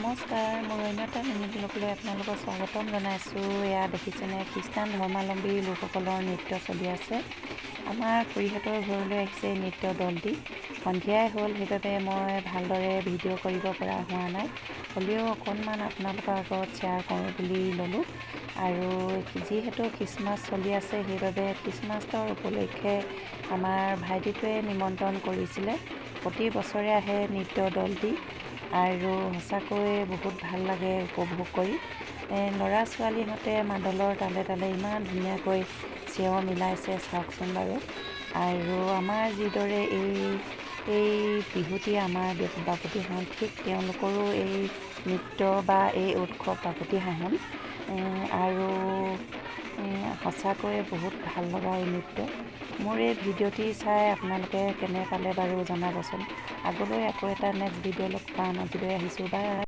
নমস্কাৰ, মোৰ অন্য এটা মিনি ব্লগলৈ আপোনালোকক স্বাগতম জনাইছোঁ। এয়া দেখিছেনে, খ্ৰীষ্টান ধৰ্মাৱলম্বী লোকসকলৰ নৃত্য চলি আছে। আমাৰ খুৰীহঁতৰ ঘৰলৈ আহিছে নৃত্য দলটি। সন্ধিয়াই হ'ল, সেইবাবে মই ভালদৰে ভিডিঅ' কৰিব পৰা হোৱা নাই, হ'লেও অকণমান আপোনালোকৰ আগত শ্বেয়াৰ কৰোঁ বুলি ল'লোঁ। আৰু যিহেতু খ্ৰীষ্টমাছ চলি আছে, সেইবাবে খ্ৰীষ্টমাছৰ উপলক্ষে আমাৰ ভাইটিটোৱে নিমন্ত্ৰণ কৰিছিলে। প্ৰতি বছৰে আহে নৃত্য দলটি আৰু সঁচাকৈ বহুত ভাল লাগে উপভোগ কৰি। ল'ৰা ছোৱালীহঁতে মাদলৰ তালে তালে ইমান ধুনীয়াকৈ চেও মিলাইছে, চাওকচোন বাৰু। আৰু আমাৰ যিদৰে এই বিহুটি আমাৰ বাপতিসাহোন, ঠিক তেওঁলোকৰো এই নৃত্য বা এই উৎসৱ বাপতিসাহোন। আৰু সঁচাকৈ বহুত ভাল লগা এই নৃত্য। মোৰ এই ভিডিঅ'টি চাই আপোনালোকে কেনে পালে বাৰু জনাবচোন। আগলৈ আকৌ এটা নেক্সট ভিডিঅ' লগ পাম, আজিলৈ আহিছোঁ, বাই।